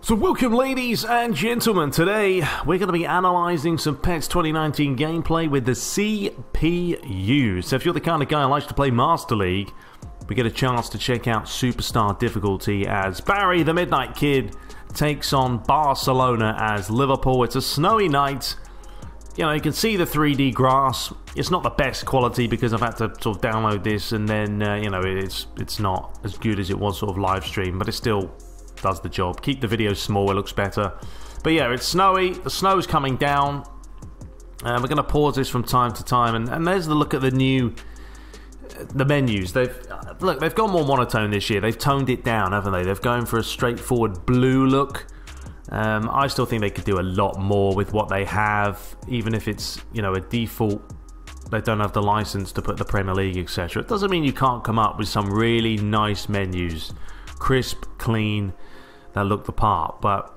So welcome ladies and gentlemen, today we're going to be analysing some PES 2019 gameplay with the CPU. So if you're the kind of guy who likes to play Master League, we get a chance to check out Superstar difficulty as Barry the Midnight Kid takes on Barcelona as Liverpool. It's a snowy night. You know, you can see the 3D grass. It's not the best quality because I've had to sort of download this and then, you know, it's not as good as it was sort of live stream, but it still does the job. Keep the video small, it looks better. But yeah, it's snowy, the snow's coming down. We're going to pause this from time to time, and there's the look at the menus. They've gone more monotone this year. They've toned it down, haven't they? They've gone for a straightforward blue look. I still think they could do a lot more with what they have, even if it's, you know, a default. They don't have the license to put the Premier League, etc. It doesn't mean you can't come up with some really nice menus, crisp, clean, that look the part. But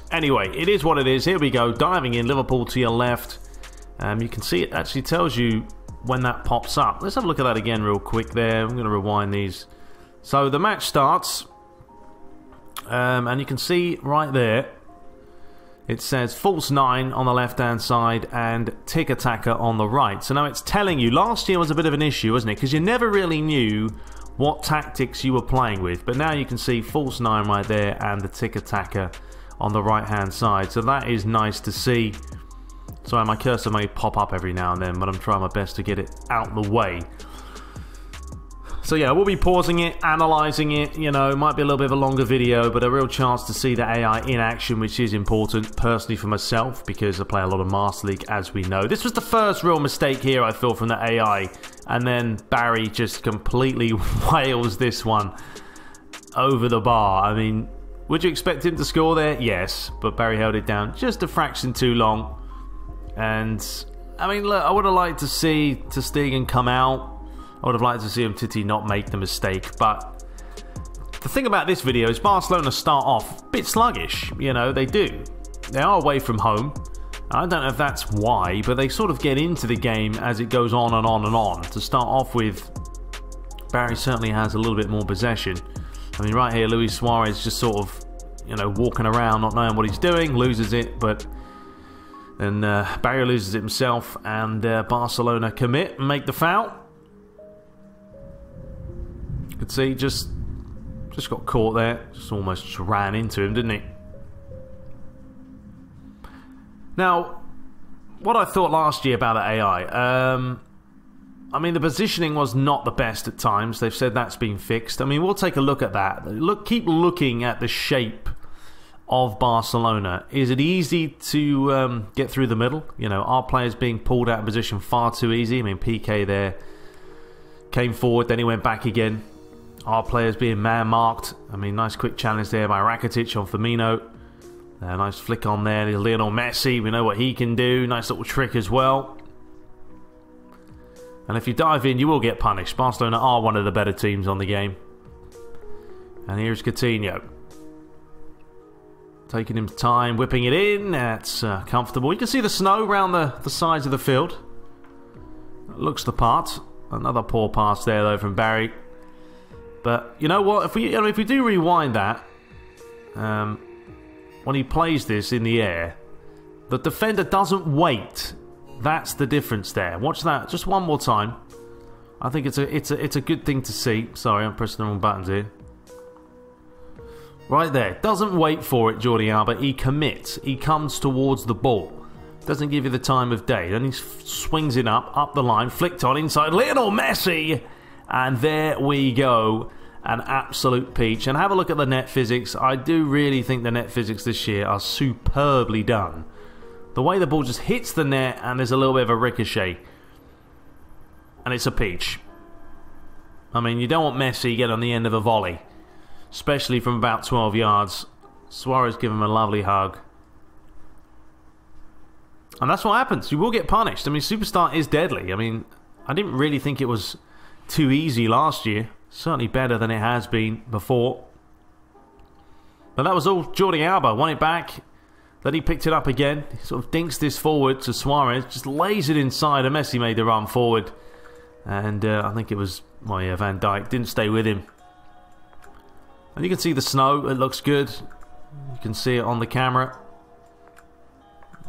anyway, it is what it is. Here we go, diving in. Liverpool to your left. You can see it actually tells you when that pops up. Let's have a look at that again real quick there. I'm going to rewind these. So the match starts, and you can see right there it says false 9 on the left hand side and tick attacker on the right. So now it's telling you. Last year was a bit of an issue, wasn't it? Because you never really knew what tactics you were playing with, but now you can see false 9 right there and the tick attacker on the right hand side. So that is nice to see. Sorry, my cursor may pop up every now and then, but I'm trying my best to get it out the way. So yeah, we'll be pausing it, analysing it. You know, it might be a little bit of a longer video, but a real chance to see the AI in action, which is important personally for myself because I play a lot of Master League, as we know. This was the first real mistake here, I feel, from the AI, and then Barry just completely wails this one over the bar. I mean, would you expect him to score there? Yes, but Barry held it down just a fraction too long. And I mean, look, I would have liked to see ter Stegen come out. I would have liked to see Titi not make the mistake, but the thing about this video is Barcelona start off a bit sluggish. You know, they do. They are away from home. I don't know if that's why, but they sort of get into the game as it goes on and on and on. To start off with, Barry certainly has a little bit more possession. I mean, right here, Luis Suarez just sort of, you know, walking around, not knowing what he's doing, loses it, but then Barry loses it himself, and Barcelona commit and make the foul. You could see just got caught there, just almost ran into him, didn't he? Now, what I thought last year about the AI, I mean, the positioning was not the best at times. They've said that's been fixed. I mean, we'll take a look at that. Keep looking at the shape of Barcelona. Is it easy to get through the middle? You know, are players being pulled out of position far too easy? I mean, PK there came forward, then he went back again. Are players being man-marked? I mean, nice quick challenge there by Rakitic on Firmino. Nice flick on there. There's Lionel Messi. We know what he can do. Nice little trick as well. And if you dive in, you will get punished. Barcelona are one of the better teams on the game. And here's Coutinho. Taking him time, whipping it in. That's comfortable. You can see the snow around the sides of the field. Looks the part. Another poor pass there, though, from Barry. But you know what? If we do rewind that, when he plays this in the air, the defender doesn't wait. That's the difference there. Watch that just one more time. I think it's a good thing to see. Sorry, I'm pressing the wrong buttons here. Right there. Doesn't wait for it, Jordi Alba. He commits. He comes towards the ball. Doesn't give you the time of day. Then he swings it up the line, flicked on inside Lionel Messi. And there we go. An absolute peach. And have a look at the net physics. I do really think the net physics this year are superbly done. The way the ball just hits the net and there's a little bit of a ricochet. And it's a peach. I mean, you don't want Messi to get on the end of a volley. Especially from about 12 yards. Suarez give him a lovely hug. And that's what happens. You will get punished. I mean, Superstar is deadly. I mean, I didn't really think it was too easy last year. Certainly better than it has been before. But that was all Jordi Alba. Won it back. Then he picked it up again. He sort of dinks this forward to Suarez. Just lays it inside. And Messi made the run forward. And I think it was, well, yeah, Van Dijk didn't stay with him. And you can see the snow. It looks good. You can see it on the camera.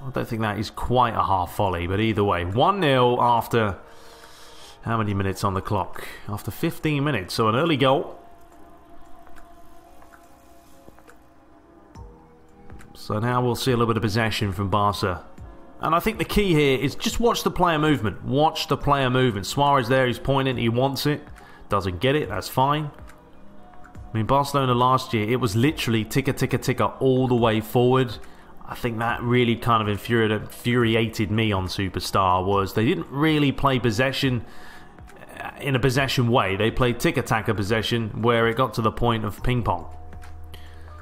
I don't think that is quite a half volley, but either way. 1-0 after how many minutes on the clock? After 15 minutes, so an early goal. So now we'll see a little bit of possession from Barca. And I think the key here is just watch the player movement. Watch the player movement. Suarez there, he's pointing, he wants it. Doesn't get it, that's fine. I mean, Barcelona last year, it was literally ticker, ticker, ticker all the way forward. I think that really kind of infuriated me on Superstar, was they didn't really play possession in a possession way. They played ticker-tacker possession where it got to the point of ping-pong.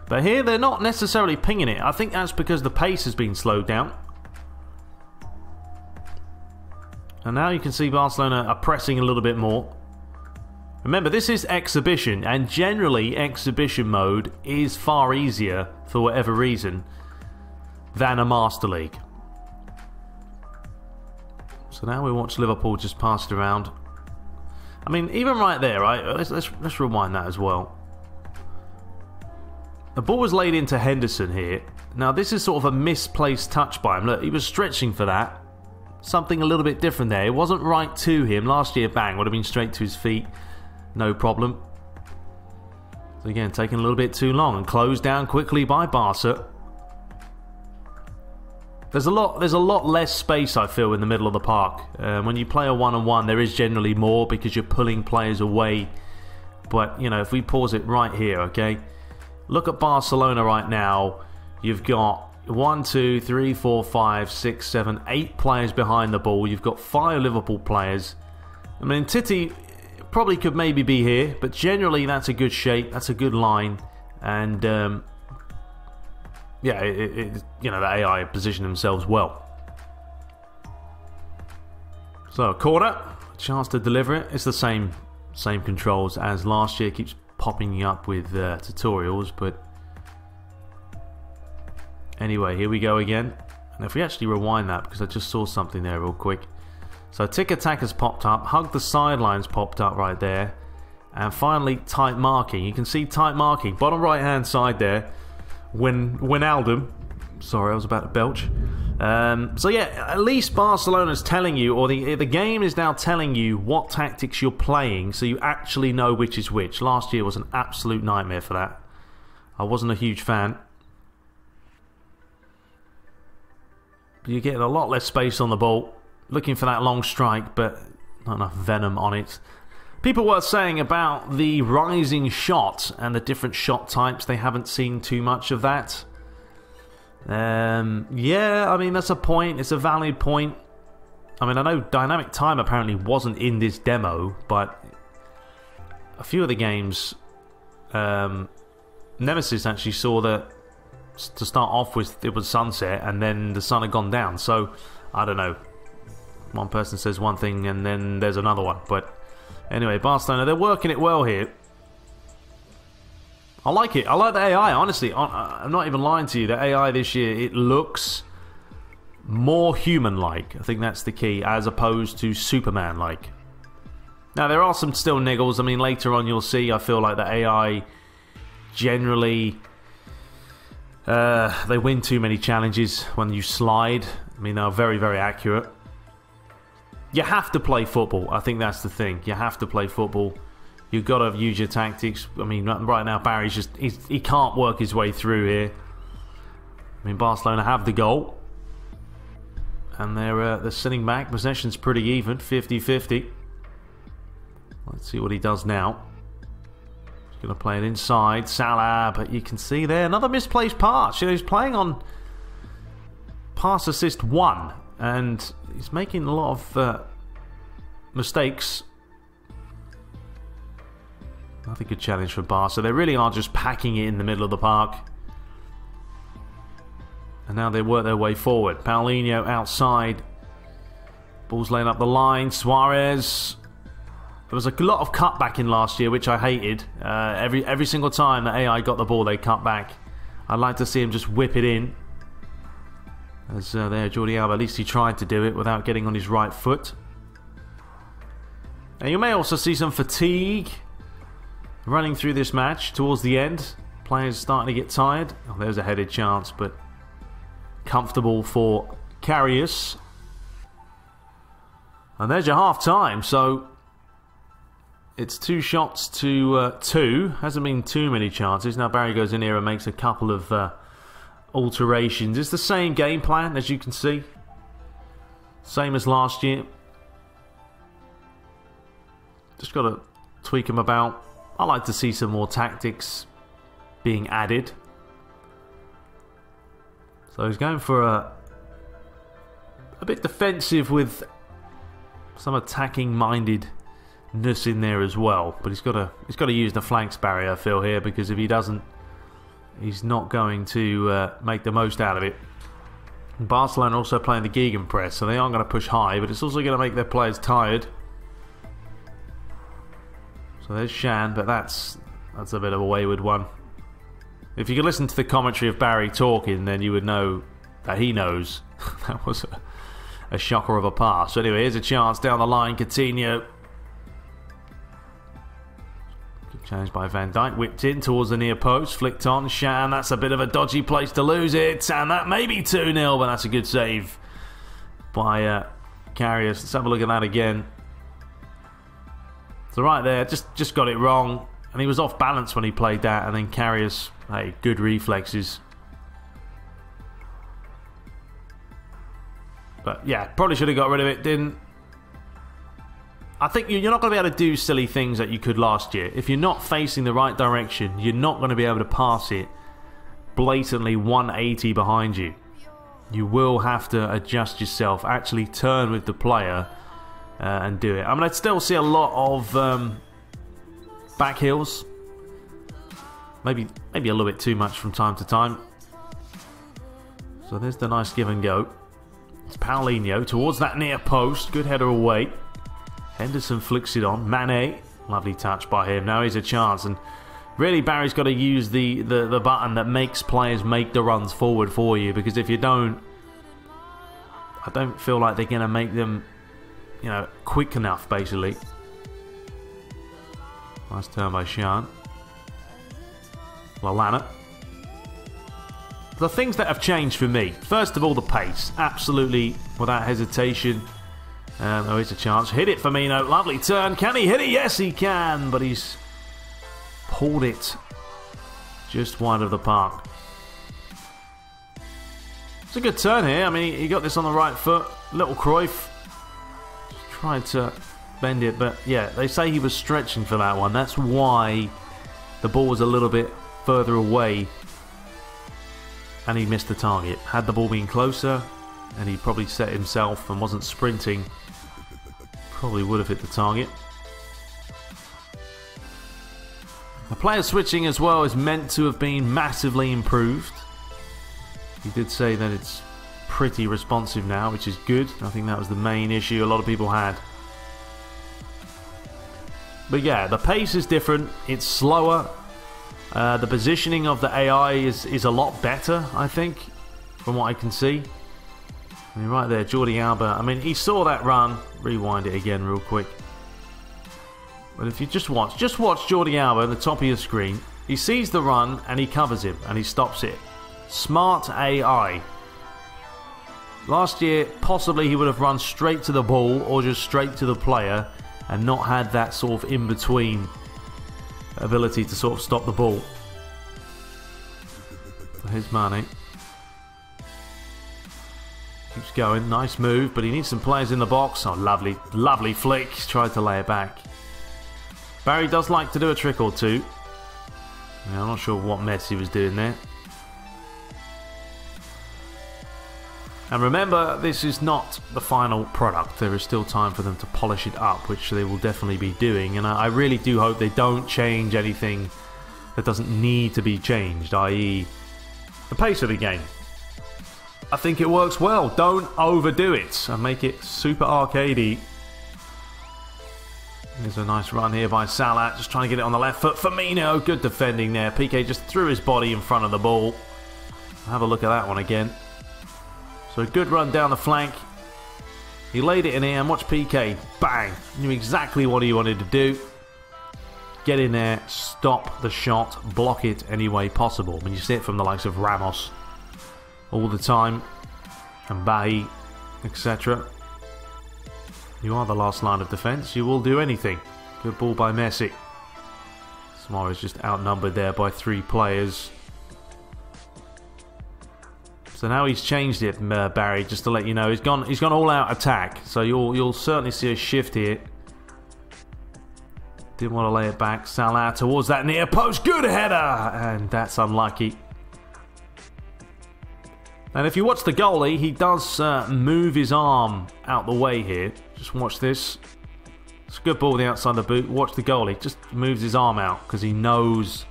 But here, they're not necessarily pinging it. I think that's because the pace has been slowed down. And now you can see Barcelona are pressing a little bit more. Remember, this is exhibition, and generally exhibition mode is far easier, for whatever reason, than a Master League. So now we watch Liverpool just pass it around. I mean, even right there, right? Let's rewind that as well. The ball was laid into Henderson here. Now, this is sort of a misplaced touch by him. Look, he was stretching for that. Something a little bit different there. It wasn't right to him. Last year, bang, would have been straight to his feet. No problem. So again, taking a little bit too long and closed down quickly by Barca. There's a lot less space, I feel, in the middle of the park. When you play a one-on-one, there is generally more because you're pulling players away. But, you know, if we pause it right here, okay? Look at Barcelona right now. You've got 1, 2, 3, 4, 5, 6, 7, 8 players behind the ball. You've got 5 Liverpool players. I mean, Titi probably could maybe be here, but generally that's a good shape, that's a good line, and yeah, you know, the AI position themselves well. So corner, chance to deliver it. It's the same controls as last year. Keeps popping up with tutorials, but anyway, here we go again. And if we actually rewind that, because I just saw something there real quick. So tick-attack has popped up, hug the sidelines popped up right there, and finally tight marking. You can see tight marking, bottom right hand side there. Wijnaldum, sorry, I was about to belch. So yeah, at least Barcelona's telling you, or the game is now telling you what tactics you're playing, so you actually know which is which. Last year was an absolute nightmare for that. I wasn't a huge fan. But you're getting a lot less space on the ball. Looking for that long strike, but not enough venom on it. People were saying about the rising shot and the different shot types. They haven't seen too much of that. Yeah, I mean, that's a point. It's a valid point. I mean, I know dynamic time apparently wasn't in this demo, but a few of the games, Nemesis actually saw that to start off with, it was sunset, and then the sun had gone down. So, I don't know. One person says one thing and then there's another one. But anyway, Barcelona, they're working it well here. I like it. I like the AI, honestly. I'm not even lying to you. The AI this year, it looks more human-like. I think that's the key, as opposed to Superman-like. Now, there are some still niggles. I mean, later on you'll see, I feel like the AI generally, they win too many challenges when you slide. I mean, they're very, very accurate. You have to play football. I think that's the thing. You have to play football. You've got to use your tactics. I mean, right now, Barry's just... He can't work his way through here. I mean, Barcelona have the goal. And they're sitting back. Possession's pretty even, 50-50. Let's see what he does now. He's going to play it inside. Salah, but you can see there, another misplaced pass. You know, he's playing on pass assist 1. And he's making a lot of mistakes. I think a challenge for Barca. They really are just packing it in the middle of the park. And now they work their way forward. Paulinho outside. Ball's laying up the line. Suarez. There was a lot of cutback in last year, which I hated. Every single time that AI got the ball, they cut back. I'd like to see him just whip it in. As there, Jordi Alba, at least he tried to do it without getting on his right foot. And you may also see some fatigue running through this match towards the end. Players starting to get tired. Oh, there's a headed chance, but comfortable for Karius. And there's your half time. So it's 2 shots to 2. Hasn't been too many chances. Now Barry goes in here and makes a couple of alterations. It's the same game plan, as you can see. Same as last year. Just got to tweak them about. I like to see some more tactics being added. So he's going for a bit defensive with some attacking mindedness in there as well. But he's got to use the flanks barrier, I feel, here, because if he doesn't, he's not going to make the most out of it. And Barcelona also playing the gegenpress, so they aren't going to push high, but it's also going to make their players tired. So there's Shan, but that's a bit of a wayward one. If you could listen to the commentary of Barry talking, then you would know that he knows. That was a shocker of a pass. So anyway, here's a chance down the line. Coutinho. Good challenge by Van Dijk. Whipped in towards the near post. Flicked on. Shan, that's a bit of a dodgy place to lose it. And that may be 2-0, but that's a good save by Karius. Let's have a look at that again. So right there, just got it wrong. And he was off balance when he played that. And then Karius, hey, good reflexes. But yeah, probably should have got rid of it. Didn't. I think you're not going to be able to do silly things that you could last year. If you're not facing the right direction, you're not going to be able to pass it blatantly 180 behind you. You will have to adjust yourself, actually turn with the player and do it. I mean, I'd still see a lot of back heels. Maybe a little bit too much from time to time. So there's the nice give and go. It's Paulinho towards that near post. Good header away. Henderson flicks it on. Mane. Lovely touch by him. Now here's a chance. And really, Barry's got to use the button that makes players make the runs forward for you. Because if you don't, I don't feel like they're going to make them, quick enough, basically. Nice turn by Shan. Lallana. The things that have changed for me. First of all, the pace. Absolutely, without hesitation. Oh, here's a chance. Hit it, Firmino. Lovely turn. Can he hit it? Yes, he can. But he's pulled it just wide of the park. It's a good turn here. I mean, he got this on the right foot. Little Cruyff. Tried to bend it, but yeah, they say he was stretching for that one. That's why the ball was a little bit further away and he missed the target. Had the ball been closer and he probably set himself and wasn't sprinting, probably would have hit the target. The player switching as well is meant to have been massively improved. He did say that it's pretty responsive now, which is good. I think that was the main issue a lot of people had. But yeah, the pace is different. It's slower. The positioning of the AI is a lot better, I think, from what I can see. I mean, right there, Jordi Alba. I mean, he saw that run. Rewind it again real quick. But if you just watch Jordi Alba at the top of your screen. He sees the run and he covers him and he stops it. Smart AI. Last year, possibly he would have run straight to the ball or just straight to the player and not had that sort of in-between ability to sort of stop the ball. Here's Mane. Keeps going. Nice move, but he needs some players in the box. Oh, lovely, lovely flick. He's tried to lay it back. Barry does like to do a trick or two. Yeah, I'm not sure what mess he was doing there. And remember, this is not the final product. There is still time for them to polish it up, which they will definitely be doing. And I really do hope they don't change anything that doesn't need to be changed, i.e. the pace of the game. I think it works well. Don't overdo it and make it super arcadey. There's a nice run here by Salah, just trying to get it on the left foot. Firmino, good defending there. Piqué just threw his body in front of the ball. Have a look at that one again. So a good run down the flank. He laid it in here and watch Piqué. Bang! Knew exactly what he wanted to do. get in there, stop the shot, block it any way possible. I mean, you see it from the likes of Ramos all the time, and Bahi, etc. You are the last line of defence. You will do anything. Good ball by Messi. Suarez just outnumbered there by 3 players. So now he's changed it, Barry, just to let you know. He's gone all out attack. So you'll certainly see a shift here. Didn't want to lay it back. Salah towards that near post. Good header! And that's unlucky. And if you watch the goalie, he does move his arm out the way here. Just watch this. It's a good ball the outside the boot. Watch the goalie. Just moves his arm out because he knows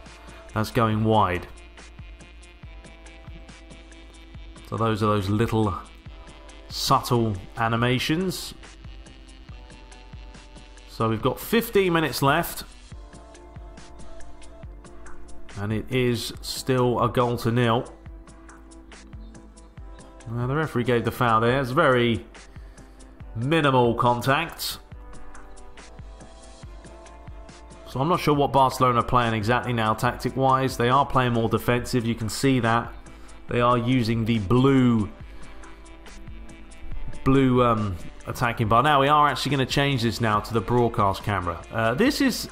that's going wide. So those are those little subtle animations. So we've got 15 minutes left. And it is still 1-0. Well, the referee gave the foul there. It's very minimal contact. So I'm not sure what Barcelona are playing exactly now, tactic-wise. They are playing more defensive. You can see that. They are using the blue attacking bar. Now, we are actually going to change this now to the broadcast camera. This is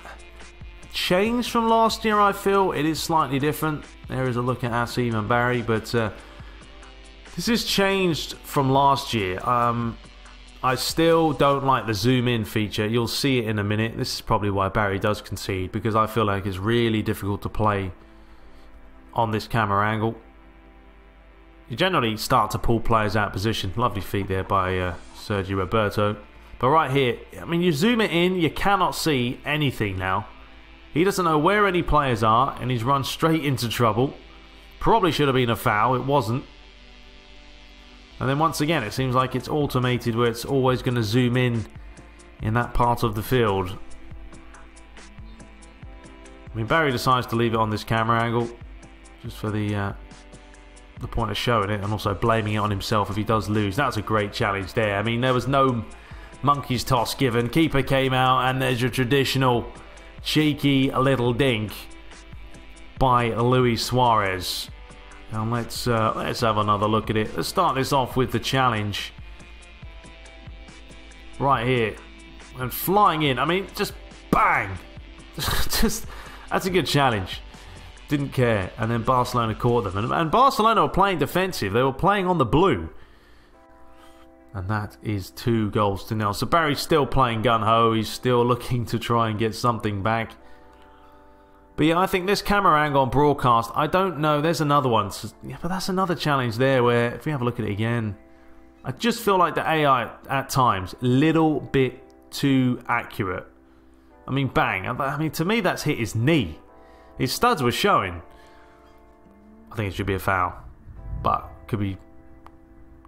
changed from last year, I feel. It is slightly different. There is a look at Asim and Barry, but this is changed from last year. I still don't like the zoom in feature. You'll see it in a minute. This is probably why Barry does concede, because I feel like it's really difficult to play on this camera angle. You generally start to pull players out of position. Lovely feet there by Sergio Roberto. But right here, I mean, you zoom it in, you cannot see anything now. He doesn't know where any players are, and he's run straight into trouble. Probably should have been a foul. It wasn't. And then once again, it seems like it's automated where it's always going to zoom in that part of the field. I mean, Barry decides to leave it on this camera angle just for the point of showing it, and also blaming it on himself if he does lose. That's a great challenge there. I mean, there was no monkey's toss given. Keeper came out, and there's your traditional cheeky little dink by Luis Suarez. And let's have another look at it. Let's start this off with the challenge right here, and flying in. I mean, just bang. Just that's a good challenge. Didn't care. And then Barcelona caught them. And Barcelona were playing defensive. They were playing on the blue. And that is 2-0. So Barry's still playing gun-ho. He's still looking to try and get something back. But yeah, I think this camera angle on broadcast, I don't know. There's another one. So, yeah, but that's another challenge there where, if we have a look at it again, I just feel like the AI at times, little bit too accurate. I mean, bang. I mean, to me, that's hit his knee. His studs were showing. I think it should be a foul, but could be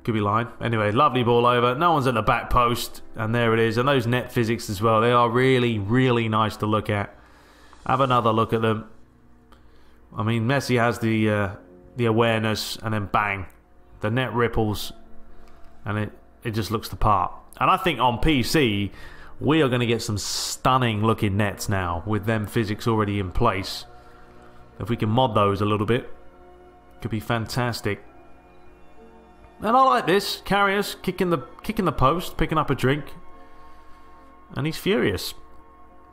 line. Anyway, lovely ball over. No one's at the back post, and there it is. And those net physics as well, they are really, really nice to look at. Have another look at them. I mean, Messi has the awareness, and then bang, the net ripples, and it just looks the part. And I think on PC, we are going to get some stunning looking nets now with them physics already in place. If we can mod those a little bit, could be fantastic. And I like this. Karius kicking the post, picking up a drink, and he's furious.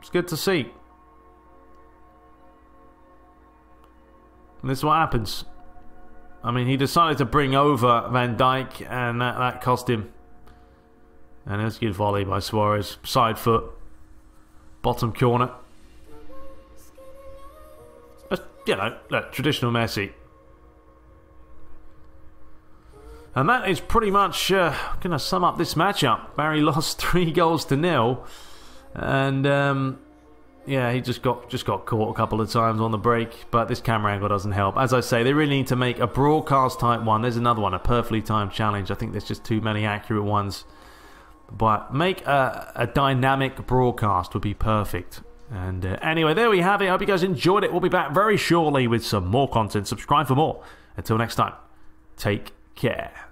It's good to see. And this is what happens. I mean, he decided to bring over Van Dijk, and that cost him. And there's a good volley by Suarez. Side foot. Bottom corner. You know, look, traditional Messi. And that is pretty much going to sum up this matchup. Barry lost 3-0. And yeah, he just got caught a couple of times on the break. But this camera angle doesn't help. As I say, they really need to make a broadcast type one. There's another one, a perfectly timed challenge. I think there's just too many accurate ones. But make a dynamic broadcast would be perfect. And anyway, there we have it. I hope you guys enjoyed it. We'll be back very shortly with some more content. Subscribe for more. Until next time, take care.